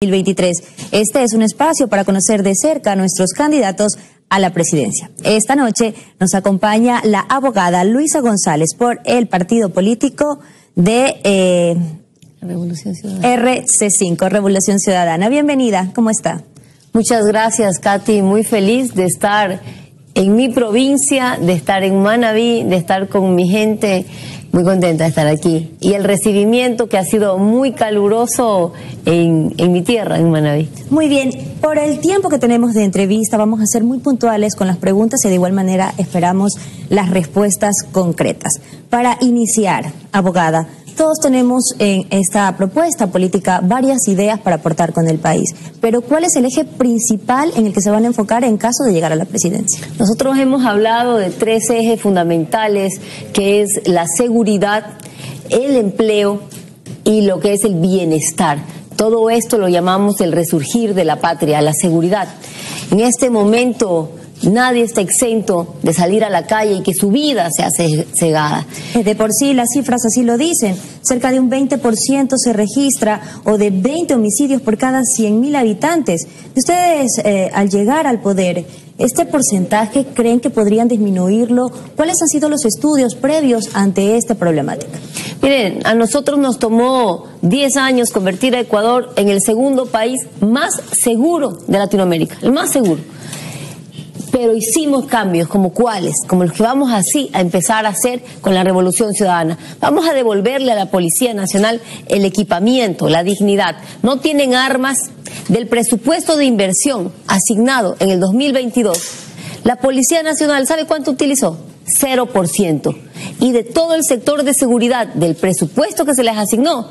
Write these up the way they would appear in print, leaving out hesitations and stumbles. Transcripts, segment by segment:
2023. Este es un espacio para conocer de cerca a nuestros candidatos a la presidencia. Esta noche nos acompaña la abogada Luisa González por el partido político de Revolución Ciudadana. RC5, Revolución Ciudadana. Bienvenida, ¿cómo está? Muchas gracias, Katy. Muy feliz de estar en mi provincia, de estar en Manabí, de estar con mi gente. Muy contenta de estar aquí. Y el recibimiento que ha sido muy caluroso en mi tierra, en Manabí. Muy bien, por el tiempo que tenemos de entrevista vamos a ser muy puntuales con las preguntas y de igual manera esperamos las respuestas concretas. Para iniciar, abogada, todos tenemos en esta propuesta política varias ideas para aportar con el país, pero ¿cuál es el eje principal en el que se van a enfocar en caso de llegar a la presidencia? Nosotros hemos hablado de tres ejes fundamentales, que es la seguridad, el empleo y lo que es el bienestar. Todo esto lo llamamos el resurgir de la patria, la seguridad. En este momento nadie está exento de salir a la calle y que su vida sea cegada. De por sí las cifras así lo dicen, cerca de un 20% se registra o de 20 homicidios por cada 100.000 habitantes. Ustedes al llegar al poder, ¿este porcentaje creen que podrían disminuirlo? ¿Cuáles han sido los estudios previos ante esta problemática? Miren, a nosotros nos tomó 10 años convertir a Ecuador en el segundo país más seguro de Latinoamérica, el más seguro. Pero hicimos cambios, ¿como cuáles? Como los que vamos así a empezar a hacer con la Revolución Ciudadana. Vamos a devolverle a la Policía Nacional el equipamiento, la dignidad. No tienen armas. Del presupuesto de inversión asignado en el 2022, la Policía Nacional, ¿sabe cuánto utilizó? 0%. Y de todo el sector de seguridad, del presupuesto que se les asignó,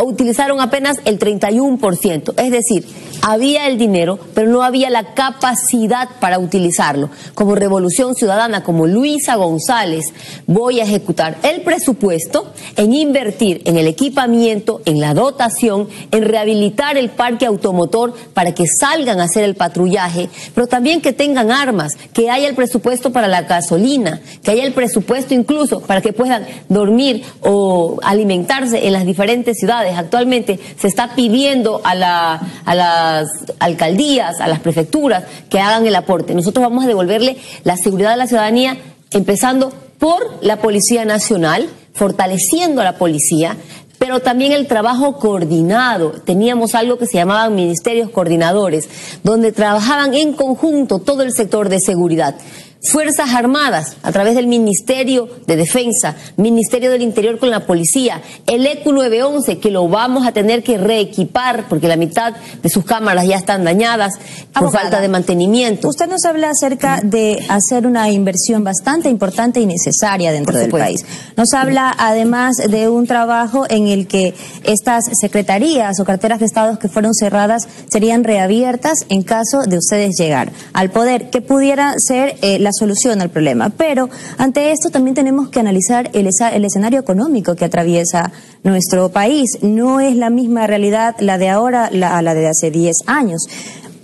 utilizaron apenas el 31%, es decir, había el dinero, pero no había la capacidad para utilizarlo. Como Revolución Ciudadana, como Luisa González, voy a ejecutar el presupuesto en invertir en el equipamiento, en la dotación, en rehabilitar el parque automotor para que salgan a hacer el patrullaje, pero también que tengan armas, que haya el presupuesto para la gasolina, que haya el presupuesto incluso para que puedan dormir o alimentarse en las diferentes ciudades. Actualmente se está pidiendo a las alcaldías, a las prefecturas, que hagan el aporte. Nosotros vamos a devolverle la seguridad a la ciudadanía, empezando por la Policía Nacional, fortaleciendo a la policía, pero también el trabajo coordinado. Teníamos algo que se llamaban ministerios coordinadores, donde trabajaban en conjunto todo el sector de seguridad. Fuerzas Armadas, a través del Ministerio de Defensa, Ministerio del Interior con la Policía, el ECU 911, que lo vamos a tener que reequipar porque la mitad de sus cámaras ya están dañadas por falta de mantenimiento. Usted nos habla acerca de hacer una inversión bastante importante y necesaria dentro del país. Nos habla además de un trabajo en el que estas secretarías o carteras de Estado que fueron cerradas serían reabiertas en caso de ustedes llegar al poder, que pudiera ser la solución al problema. Pero ante esto también tenemos que analizar el escenario económico que atraviesa nuestro país. No es la misma realidad la de ahora a la de hace 10 años.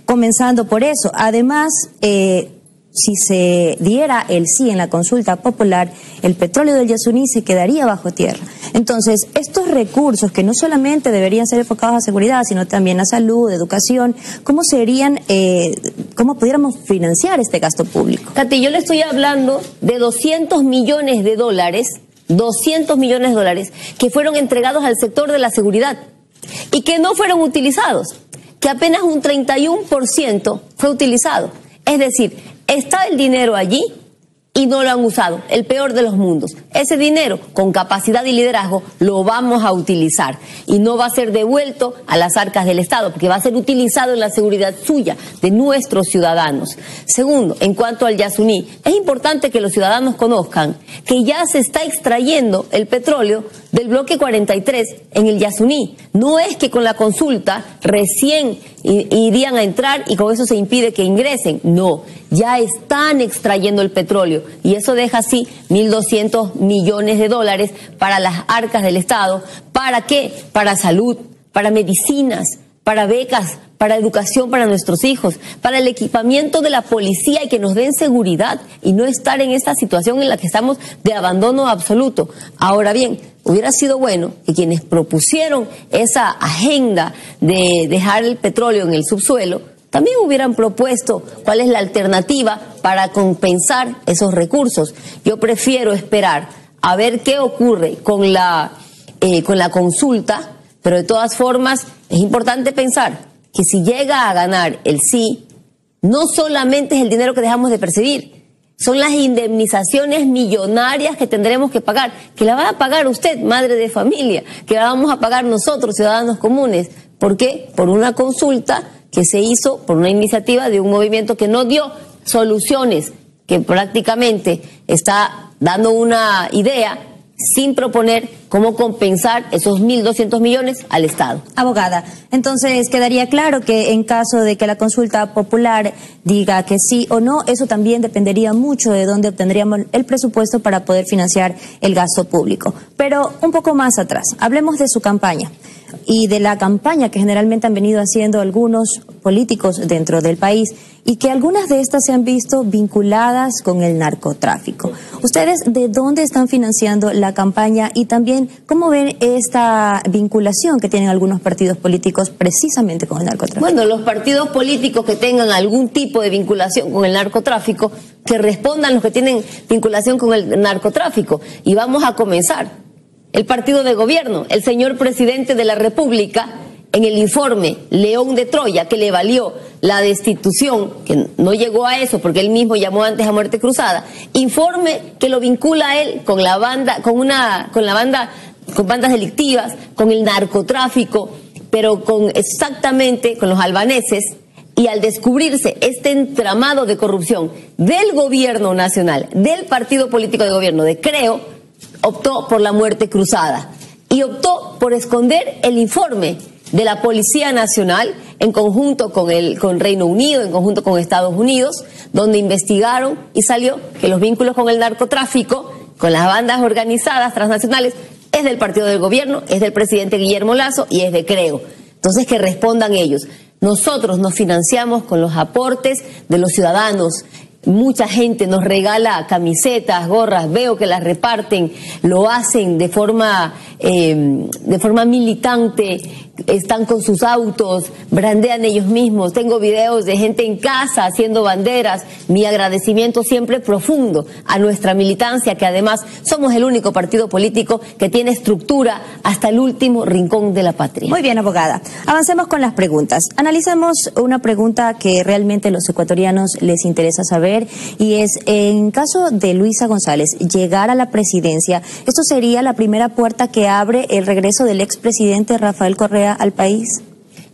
Comenzando por eso. Además, si se diera el sí en la consulta popular, el petróleo del Yasuní se quedaría bajo tierra. Entonces, estos recursos que no solamente deberían ser enfocados a seguridad, sino también a salud, educación, ¿cómo serían, cómo pudiéramos financiar este gasto público? Katy, yo le estoy hablando de 200 millones de dólares, 200 millones de dólares que fueron entregados al sector de la seguridad y que no fueron utilizados, que apenas un 31% fue utilizado. Es decir, está el dinero allí y no lo han usado, el peor de los mundos. Ese dinero, con capacidad y liderazgo, lo vamos a utilizar y no va a ser devuelto a las arcas del Estado, porque va a ser utilizado en la seguridad suya, de nuestros ciudadanos. Segundo, en cuanto al Yasuní, es importante que los ciudadanos conozcan que ya se está extrayendo el petróleo del bloque 43 en el Yasuní. No es que con la consulta recién irían a entrar y con eso se impide que ingresen. No, ya están extrayendo el petróleo y eso deja así 1.200 millones de dólares para las arcas del Estado. ¿Para qué? Para salud, para medicinas, para becas, para educación para nuestros hijos, para el equipamiento de la policía y que nos den seguridad y no estar en esta situación en la que estamos de abandono absoluto. Ahora bien, hubiera sido bueno que quienes propusieron esa agenda de dejar el petróleo en el subsuelo también hubieran propuesto cuál es la alternativa para compensar esos recursos. Yo prefiero esperar a ver qué ocurre con la consulta, pero de todas formas es importante pensar que si llega a ganar el sí, no solamente es el dinero que dejamos de percibir, son las indemnizaciones millonarias que tendremos que pagar, que la va a pagar usted, madre de familia, que la vamos a pagar nosotros, ciudadanos comunes. ¿Por qué? Por una consulta que se hizo por una iniciativa de un movimiento que no dio soluciones, que prácticamente está dando una idea sin proponer cómo compensar esos 1.200 millones al Estado. Abogada, entonces quedaría claro que en caso de que la consulta popular diga que sí o no, eso también dependería mucho de dónde obtendríamos el presupuesto para poder financiar el gasto público. Pero un poco más atrás, hablemos de su campaña y de la campaña que generalmente han venido haciendo algunos políticos dentro del país y que algunas de estas se han visto vinculadas con el narcotráfico. ¿Ustedes de dónde están financiando la campaña y también cómo ven esta vinculación que tienen algunos partidos políticos precisamente con el narcotráfico? Bueno, los partidos políticos que tengan algún tipo de vinculación con el narcotráfico, que respondan los que tienen vinculación con el narcotráfico. Y vamos a comenzar. El partido de gobierno, el señor presidente de la República, en el informe León de Troya, que le valió la destitución, que no llegó a eso porque él mismo llamó antes a muerte cruzada, informe que lo vincula a él con la banda, con bandas delictivas, con el narcotráfico, pero exactamente con los albaneses. Y al descubrirse este entramado de corrupción del gobierno nacional, del partido político de gobierno de Creo, optó por la muerte cruzada y optó por esconder el informe de la Policía Nacional en conjunto con Reino Unido, en conjunto con Estados Unidos, donde investigaron y salió que los vínculos con el narcotráfico, con las bandas organizadas transnacionales, es del partido del gobierno, es del presidente Guillermo Lasso y es de Creo. Entonces que respondan ellos. Nosotros nos financiamos con los aportes de los ciudadanos. Mucha gente nos regala camisetas, gorras, veo que las reparten, lo hacen de forma militante, están con sus autos, brandean ellos mismos. Tengo videos de gente en casa haciendo banderas. Mi agradecimiento siempre profundo a nuestra militancia, que además somos el único partido político que tiene estructura hasta el último rincón de la patria. Muy bien, abogada. Avancemos con las preguntas. Analicemos una pregunta que realmente a los ecuatorianos les interesa saber, y es, en caso de Luisa González llegar a la presidencia, ¿esto sería la primera puerta que abre el regreso del expresidente Rafael Correa al país?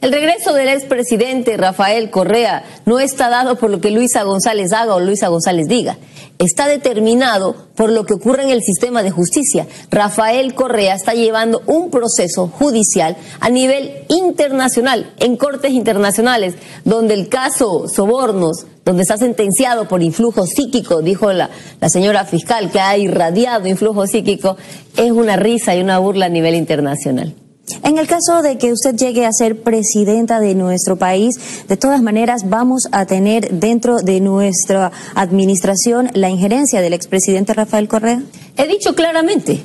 El regreso del expresidente Rafael Correa no está dado por lo que Luisa González haga o Luisa González diga. Está determinado por lo que ocurre en el sistema de justicia. Rafael Correa está llevando un proceso judicial a nivel internacional, en cortes internacionales, donde el caso Sobornos, donde está sentenciado por influjo psíquico, dijo la señora fiscal, que ha irradiado influjo psíquico, es una risa y una burla a nivel internacional. En el caso de que usted llegue a ser presidenta de nuestro país, de todas maneras vamos a tener dentro de nuestra administración la injerencia del expresidente Rafael Correa. He dicho claramente,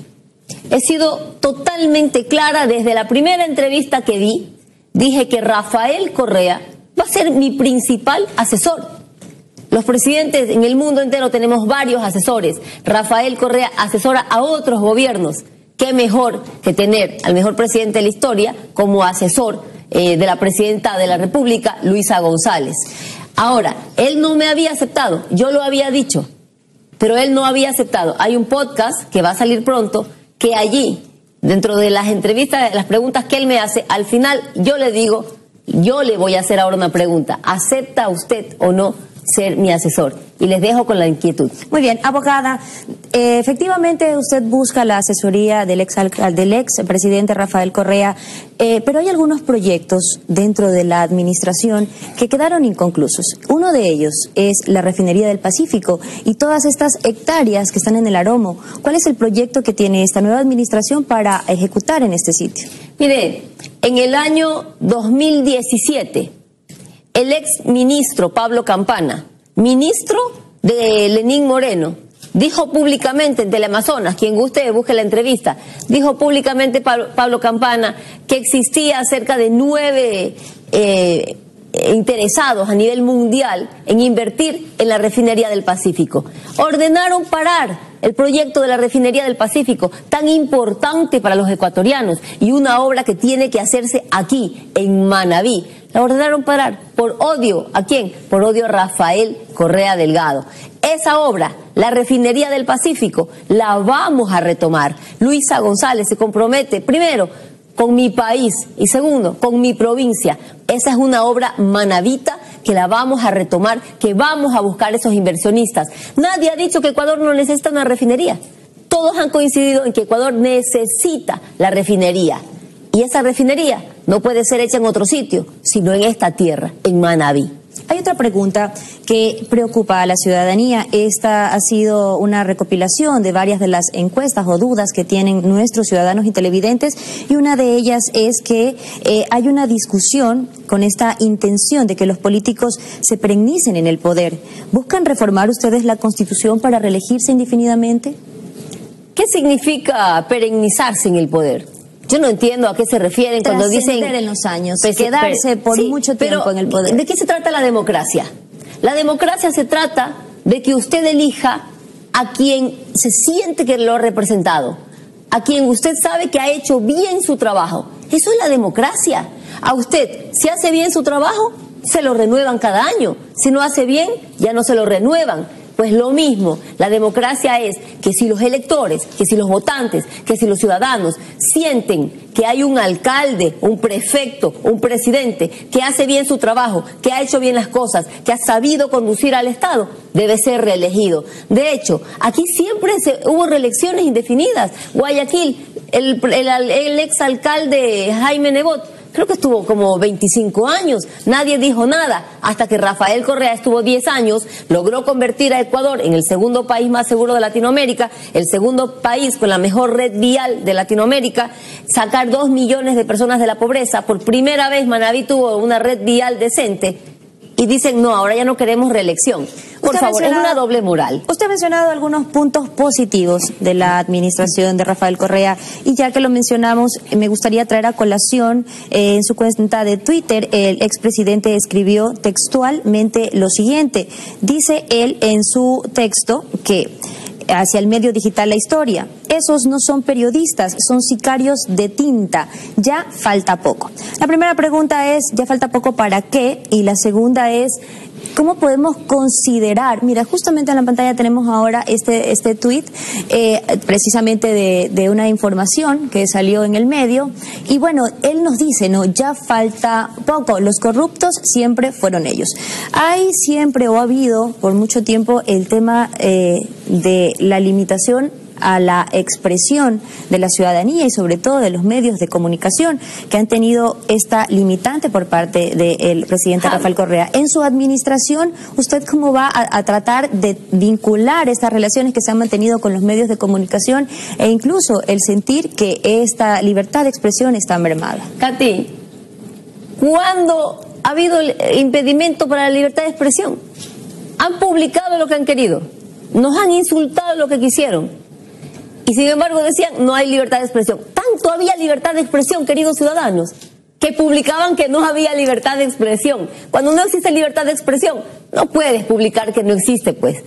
he sido totalmente clara desde la primera entrevista que di, dije que Rafael Correa va a ser mi principal asesor. Los presidentes en el mundo entero tenemos varios asesores. Rafael Correa asesora a otros gobiernos. ¿Qué mejor que tener al mejor presidente de la historia como asesor de la presidenta de la República, Luisa González? Ahora, él no me había aceptado, yo lo había dicho, pero él no había aceptado. Hay un podcast que va a salir pronto, que allí, dentro de las entrevistas, las preguntas que él me hace, al final yo le digo, yo le voy a hacer ahora una pregunta, ¿acepta usted o no ser mi asesor? Y les dejo con la inquietud. Muy bien, abogada, efectivamente usted busca la asesoría del ex presidente Rafael Correa, pero hay algunos proyectos dentro de la administración que quedaron inconclusos. Uno de ellos es la refinería del Pacífico y todas estas hectáreas que están en el Aromo. ¿Cuál es el proyecto que tiene esta nueva administración para ejecutar en este sitio? Mire, en el año 2017 el ex ministro Pablo Campana, ministro de Lenín Moreno, dijo públicamente en Teleamazonas, quien guste busque la entrevista, dijo públicamente Pablo Campana que existía cerca de 9 interesados a nivel mundial en invertir en la refinería del Pacífico. Ordenaron parar el proyecto de la refinería del Pacífico, tan importante para los ecuatorianos y una obra que tiene que hacerse aquí, en Manabí. La ordenaron parar por odio. ¿A quién? Por odio a Rafael Correa Delgado. Esa obra, la refinería del Pacífico, la vamos a retomar. Luisa González se compromete, primero, con mi país y segundo, con mi provincia. Esa es una obra manabita que la vamos a retomar, que vamos a buscar esos inversionistas. Nadie ha dicho que Ecuador no necesita una refinería. Todos han coincidido en que Ecuador necesita la refinería. Y esa refinería no puede ser hecha en otro sitio, sino en esta tierra, en Manabí. Hay otra pregunta que preocupa a la ciudadanía. Esta ha sido una recopilación de varias de las encuestas o dudas que tienen nuestros ciudadanos y televidentes, y una de ellas es que hay una discusión con esta intención de que los políticos se perennisen en el poder. ¿Buscan reformar ustedes la Constitución para reelegirse indefinidamente? ¿Qué significa perennizarse en el poder? Yo no entiendo a qué se refieren cuando dicen en los años, quedarse por mucho tiempo en el poder. ¿De qué se trata la democracia? La democracia se trata de que usted elija a quien se siente que lo ha representado, a quien usted sabe que ha hecho bien su trabajo. Eso es la democracia. A usted, si hace bien su trabajo, se lo renuevan cada año. Si no hace bien, ya no se lo renuevan. Pues lo mismo, la democracia es que si los electores, que si los votantes, que si los ciudadanos sienten que hay un alcalde, un prefecto, un presidente que hace bien su trabajo, que ha hecho bien las cosas, que ha sabido conducir al Estado, debe ser reelegido. De hecho, aquí siempre hubo reelecciones indefinidas. Guayaquil, el exalcalde Jaime Nebot, creo que estuvo como 25 años, nadie dijo nada, hasta que Rafael Correa estuvo 10 años, logró convertir a Ecuador en el segundo país más seguro de Latinoamérica, el segundo país con la mejor red vial de Latinoamérica, sacar 2 millones de personas de la pobreza. Por primera vez Manabí tuvo una red vial decente. Y dicen, no, ahora ya no queremos reelección. Por favor, es una doble moral. Usted ha mencionado algunos puntos positivos de la administración de Rafael Correa, y ya que lo mencionamos, me gustaría traer a colación, en su cuenta de Twitter, el expresidente escribió textualmente lo siguiente. Dice él en su texto que hacia el medio digital La Historia: esos no son periodistas, son sicarios de tinta. Ya falta poco. La primera pregunta es, ¿ya falta poco para qué? Y la segunda es, ¿cómo podemos considerar? Mira, justamente en la pantalla tenemos ahora este tuit, precisamente de una información que salió en el medio. Y bueno, él nos dice, no, ya falta poco. Los corruptos siempre fueron ellos. Hay siempre o ha habido por mucho tiempo el tema de la limitación a la expresión de la ciudadanía y sobre todo de los medios de comunicación, que han tenido esta limitante por parte del presidente Rafael Correa. En su administración, ¿usted cómo va a tratar de vincular estas relaciones que se han mantenido con los medios de comunicación e incluso el sentir que esta libertad de expresión está mermada? Katy, ¿cuándo ha habido impedimento para la libertad de expresión? Han publicado lo que han querido, nos han insultado lo que quisieron. Y sin embargo decían, no hay libertad de expresión. Tanto había libertad de expresión, queridos ciudadanos, que publicaban que no había libertad de expresión. Cuando no existe libertad de expresión, no puedes publicar que no existe, pues.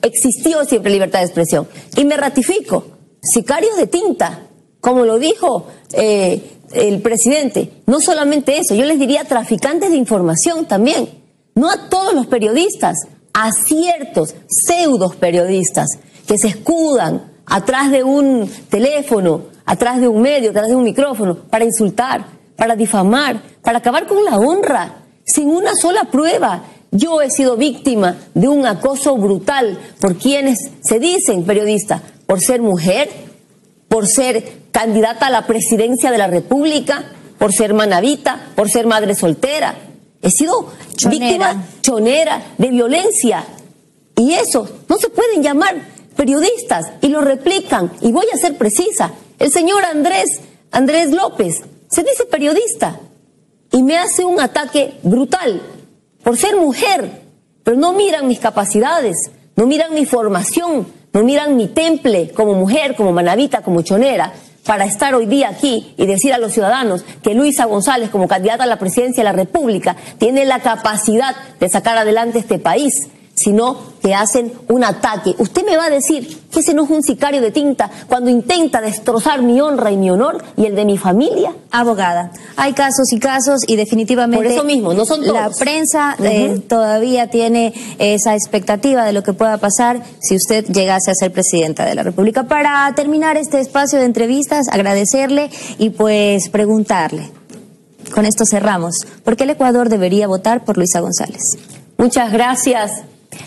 Existió siempre libertad de expresión. Y me ratifico, sicarios de tinta, como lo dijo el presidente. No solamente eso, yo les diría traficantes de información también. No a todos los periodistas, a ciertos pseudos periodistas que se escudan atrás de un teléfono, atrás de un medio, atrás de un micrófono, para insultar, para difamar, para acabar con la honra, sin una sola prueba. Yo he sido víctima de un acoso brutal por quienes se dicen periodistas, por ser mujer, por ser candidata a la presidencia de la República, por ser manabita, por ser madre soltera. He sido víctima chonera de violencia. Y eso no se pueden llamar periodistas, y lo replican. Y voy a ser precisa, el señor Andrés López se dice periodista y me hace un ataque brutal por ser mujer, pero no miran mis capacidades, no miran mi formación, no miran mi temple como mujer, como manabita, como chonera, para estar hoy día aquí y decir a los ciudadanos que Luisa González, como candidata a la presidencia de la República, tiene la capacidad de sacar adelante este país, sino que hacen un ataque. Usted me va a decir que ese no es un sicario de tinta cuando intenta destrozar mi honra y mi honor y el de mi familia. Abogada, hay casos y casos y definitivamente... Por eso mismo, no son todos. La prensa todavía tiene esa expectativa de lo que pueda pasar si usted llegase a ser presidenta de la República. Para terminar este espacio de entrevistas, agradecerle y pues preguntarle, con esto cerramos, ¿por qué el Ecuador debería votar por Luisa González? Muchas gracias.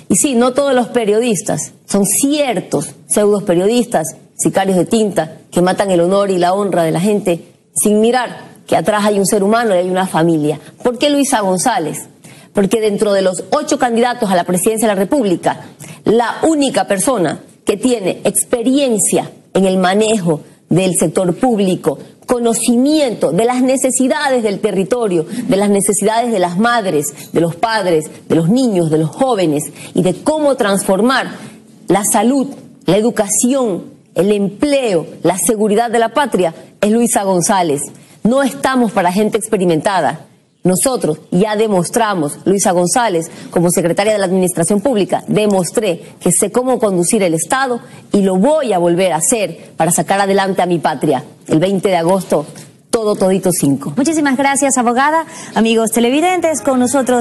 Y sí, no todos los periodistas, son ciertos pseudos periodistas, sicarios de tinta, que matan el honor y la honra de la gente sin mirar que atrás hay un ser humano y hay una familia. ¿Por qué Luisa González? Porque dentro de los 8 candidatos a la presidencia de la República, la única persona que tiene experiencia en el manejo del sector público, conocimiento de las necesidades del territorio, de las necesidades de las madres, de los padres, de los niños, de los jóvenes y de cómo transformar la salud, la educación, el empleo, la seguridad de la patria, es Luisa González. No estamos para gente experimentada. Nosotros ya demostramos, Luisa González, como secretaria de la Administración Pública, demostré que sé cómo conducir el Estado y lo voy a volver a hacer para sacar adelante a mi patria. El 20 de agosto, todito 5. Muchísimas gracias, abogada. Amigos televidentes, con nosotros...